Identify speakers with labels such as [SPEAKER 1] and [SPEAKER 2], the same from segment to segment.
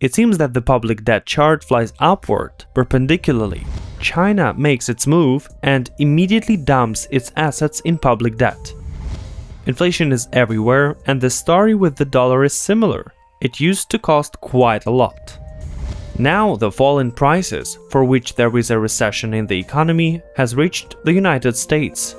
[SPEAKER 1] It seems that the public debt chart flies upward perpendicularly. China makes its move and immediately dumps its assets in public debt. Inflation is everywhere, and the story with the dollar is similar. It used to cost quite a lot. Now the fall in prices, for which there is a recession in the economy, has reached the United States.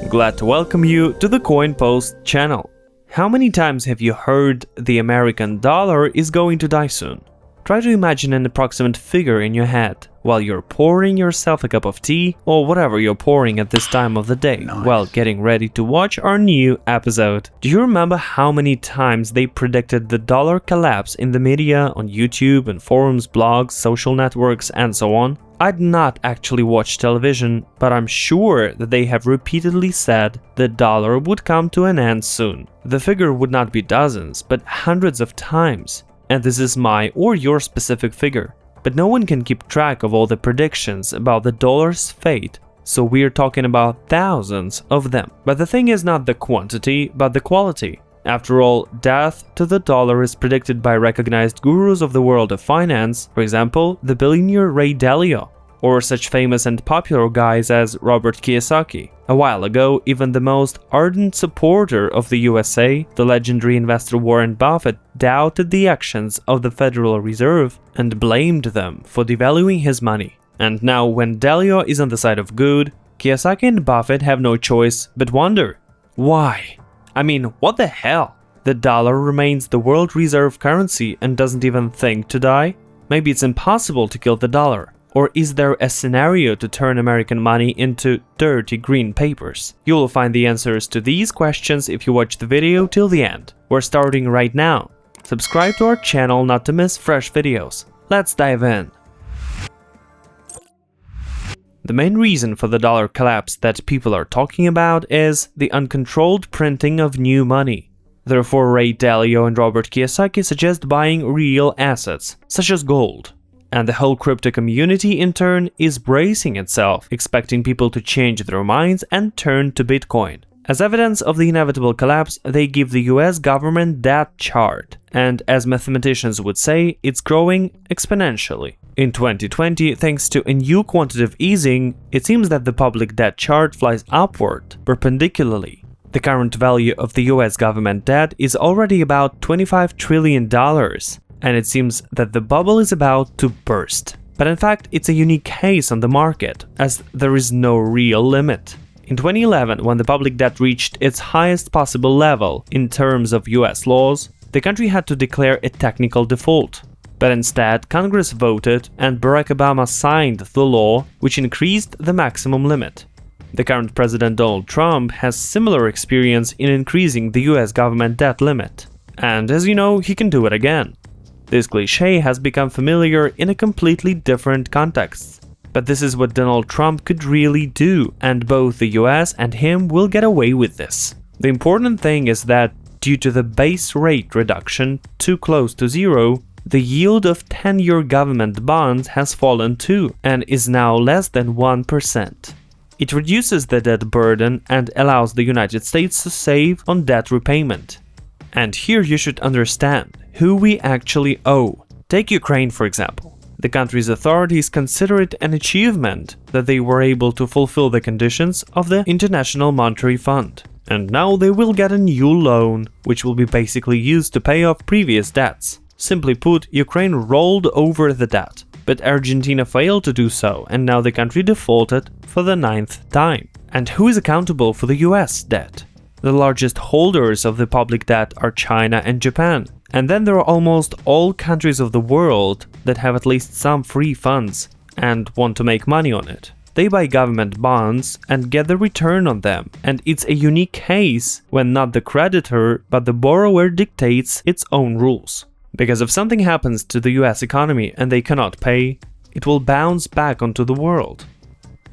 [SPEAKER 1] Glad to welcome you to the Coin Post channel. How many times have you heard the American dollar is going to die soon? Try to imagine an approximate figure in your head while you're pouring yourself a cup of tea or whatever you're pouring at this time of the day while getting ready to watch our new episode. Do you remember how many times they predicted the dollar collapse in the media, on YouTube and forums, blogs, social networks, and so on? I'd not actually watch television, but I'm sure that they have repeatedly said the dollar would come to an end soon. The figure would not be dozens, but hundreds of times. And this is my or your specific figure. But no one can keep track of all the predictions about the dollar's fate, so we're talking about thousands of them. But the thing is not the quantity, but the quality. After all, death to the dollar is predicted by recognized gurus of the world of finance, for example, the billionaire Ray Dalio, or such famous and popular guys as Robert Kiyosaki. A while ago, even the most ardent supporter of the USA, the legendary investor Warren Buffett, doubted the actions of the Federal Reserve and blamed them for devaluing his money. And now, when Dalio is on the side of good, Kiyosaki and Buffett have no choice but wonder, why? I mean, what the hell? The dollar remains the world reserve currency and doesn't even think to die? Maybe it's impossible to kill the dollar. Or is there a scenario to turn American money into dirty green papers? You will find the answers to these questions if you watch the video till the end. We're starting right now. Subscribe to our channel not to miss fresh videos. Let's dive in. The main reason for the dollar collapse that people are talking about is the uncontrolled printing of new money. Therefore, Ray Dalio and Robert Kiyosaki suggest buying real assets, such as gold. And the whole crypto community, in turn, is bracing itself, expecting people to change their minds and turn to Bitcoin. As evidence of the inevitable collapse, they give the US government debt chart, and as mathematicians would say, it's growing exponentially. In 2020, thanks to a new quantitative easing, it seems that the public debt chart flies upward perpendicularly. The current value of the US government debt is already about $25 trillion. And it seems that the bubble is about to burst. But in fact, it's a unique case on the market, as there is no real limit. In 2011, when the public debt reached its highest possible level in terms of US laws, the country had to declare a technical default. But instead, Congress voted and Barack Obama signed the law which increased the maximum limit. The current president Donald Trump has similar experience in increasing the US government debt limit. And as you know, he can do it again. This cliché has become familiar in a completely different context. But this is what Donald Trump could really do, and both the US and him will get away with this. The important thing is that, due to the base rate reduction too close to zero, the yield of 10-year government bonds has fallen too, and is now less than 1%. It reduces the debt burden and allows the United States to save on debt repayment. And here you should understand who we actually owe. Take Ukraine, for example. The country's authorities consider it an achievement that they were able to fulfill the conditions of the International Monetary Fund. And now they will get a new loan, which will be basically used to pay off previous debts. Simply put, Ukraine rolled over the debt, but Argentina failed to do so, and now the country defaulted for the 9th time. And who is accountable for the US debt? The largest holders of the public debt are China and Japan. And then there are almost all countries of the world that have at least some free funds and want to make money on it. They buy government bonds and get the return on them. And it's a unique case when not the creditor but the borrower dictates its own rules. Because if something happens to the US economy and they cannot pay, it will bounce back onto the world.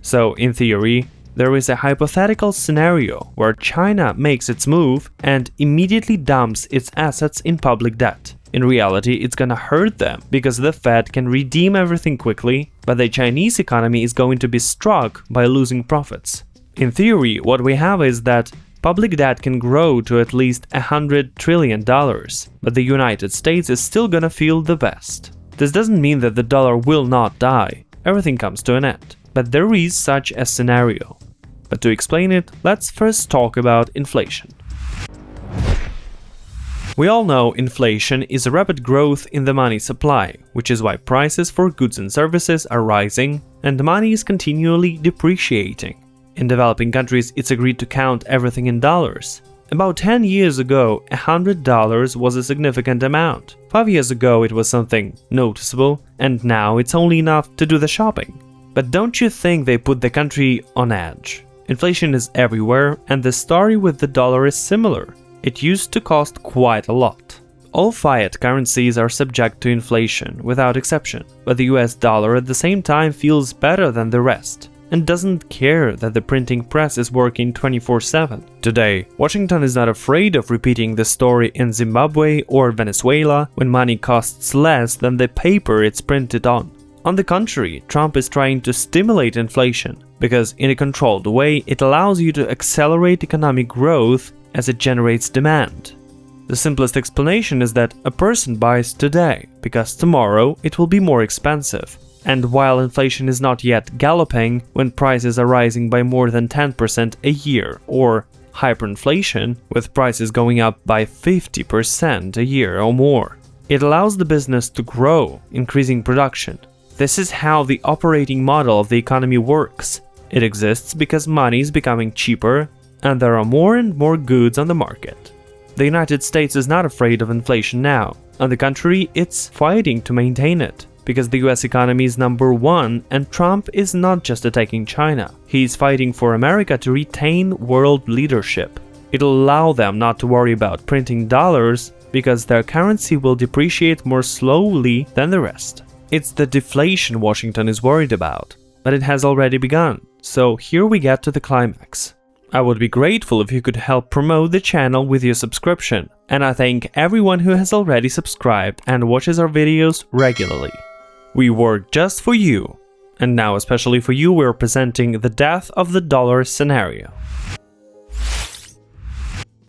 [SPEAKER 1] So, in theory, there is a hypothetical scenario where China makes its move and immediately dumps its assets in public debt. In reality, it's gonna hurt them because the Fed can redeem everything quickly, but the Chinese economy is going to be struck by losing profits. In theory, what we have is that public debt can grow to at least $100 trillion, but the United States is still gonna feel the best. This doesn't mean that the dollar will not die. Everything comes to an end. But there is such a scenario. But to explain it, let's first talk about inflation. We all know inflation is a rapid growth in the money supply, which is why prices for goods and services are rising and money is continually depreciating. In developing countries, it's agreed to count everything in dollars. About 10 years ago, $100 was a significant amount. 5 years ago, it was something noticeable, and now it's only enough to do the shopping. But don't you think they put the country on edge? Inflation is everywhere, and the story with the dollar is similar. It used to cost quite a lot. All fiat currencies are subject to inflation, without exception, but the US dollar at the same time feels better than the rest, and doesn't care that the printing press is working 24/7. Today, Washington is not afraid of repeating the story in Zimbabwe or Venezuela when money costs less than the paper it's printed on. On the contrary, Trump is trying to stimulate inflation, because in a controlled way it allows you to accelerate economic growth as it generates demand. The simplest explanation is that a person buys today, because tomorrow it will be more expensive. And while inflation is not yet galloping, when prices are rising by more than 10% a year, or hyperinflation, with prices going up by 50% a year or more, it allows the business to grow, increasing production. This is how the operating model of the economy works. It exists because money is becoming cheaper, and there are more and more goods on the market. The United States is not afraid of inflation now. On the contrary, it's fighting to maintain it, because the US economy is #1 and Trump is not just attacking China. He's fighting for America to retain world leadership. It'll allow them not to worry about printing dollars, because their currency will depreciate more slowly than the rest. It's the deflation Washington is worried about, but it has already begun. So here we get to the climax. I would be grateful if you could help promote the channel with your subscription, and I thank everyone who has already subscribed and watches our videos regularly. We work just for you, and now especially for you we're presenting the death of the dollar scenario.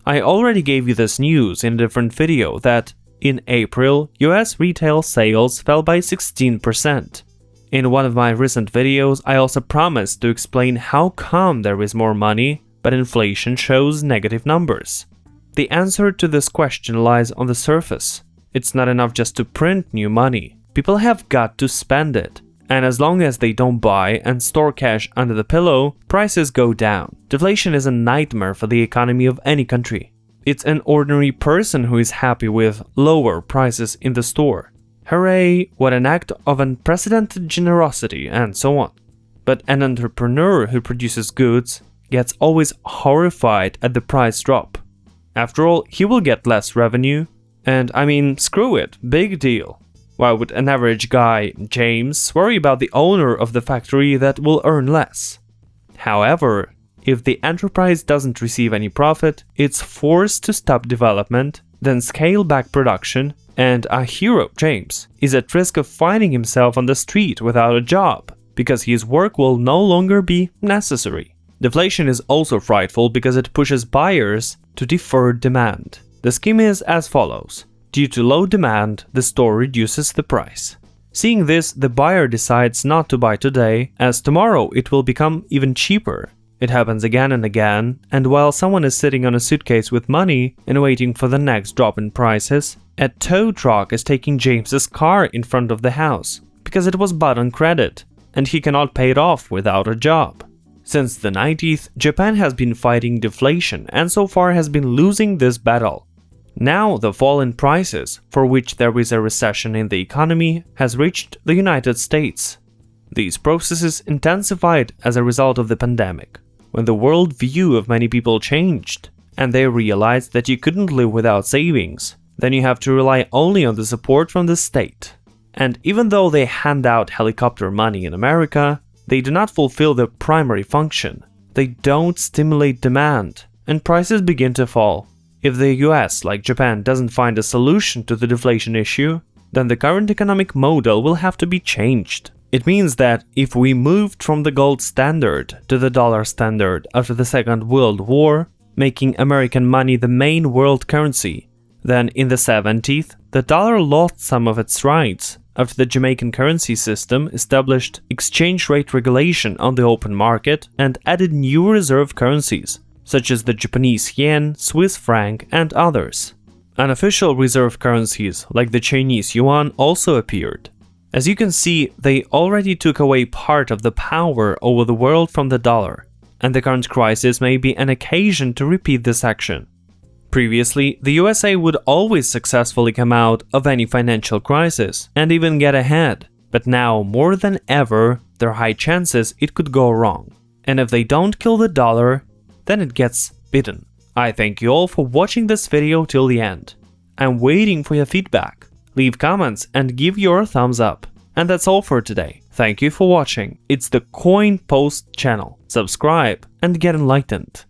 [SPEAKER 1] I already gave you this news in a different video that in April, US retail sales fell by 16%. In one of my recent videos, I also promised to explain how come there is more money, but inflation shows negative numbers. The answer to this question lies on the surface. It's not enough just to print new money. People have got to spend it. And as long as they don't buy and store cash under the pillow, prices go down. Deflation is a nightmare for the economy of any country. It's an ordinary person who is happy with lower prices in the store. Hooray, what an act of unprecedented generosity, and so on. But an entrepreneur who produces goods gets always horrified at the price drop. After all, he will get less revenue, and I mean, screw it, big deal. Why would an average guy, James, worry about the owner of the factory that will earn less? However, if the enterprise doesn't receive any profit, it's forced to stop development, then scale back production, and our hero, James, is at risk of finding himself on the street without a job, because his work will no longer be necessary. Deflation is also frightful because it pushes buyers to defer demand. The scheme is as follows. Due to low demand, the store reduces the price. Seeing this, the buyer decides not to buy today, as tomorrow it will become even cheaper. It happens again and again, and while someone is sitting on a suitcase with money and waiting for the next drop in prices, a tow truck is taking James's car in front of the house, because it was bought on credit, and he cannot pay it off without a job. Since the 90s, Japan has been fighting deflation and so far has been losing this battle. Now the fall in prices, for which there is a recession in the economy, has reached the United States. These processes intensified as a result of the pandemic, when the world view of many people changed, and they realized that you couldn't live without savings. Then you have to rely only on the support from the state. And even though they hand out helicopter money in America, they do not fulfill their primary function. They don't stimulate demand, and prices begin to fall. If the US, like Japan, doesn't find a solution to the deflation issue, then the current economic model will have to be changed. It means that if we moved from the gold standard to the dollar standard after the Second World War, making American money the main world currency. Then in the 70s, the dollar lost some of its rights after the Jamaican currency system established exchange rate regulation on the open market and added new reserve currencies, such as the Japanese yen, Swiss franc, and others. Unofficial reserve currencies like the Chinese yuan also appeared. As you can see, they already took away part of the power over the world from the dollar, and the current crisis may be an occasion to repeat this action. Previously, the USA would always successfully come out of any financial crisis and even get ahead, but now more than ever, there are high chances it could go wrong. And if they don't kill the dollar, then it gets bitten. I thank you all for watching this video till the end. I'm waiting for your feedback. Leave comments and give your thumbs up. And that's all for today. Thank you for watching. It's the Coin Post channel. Subscribe and get enlightened.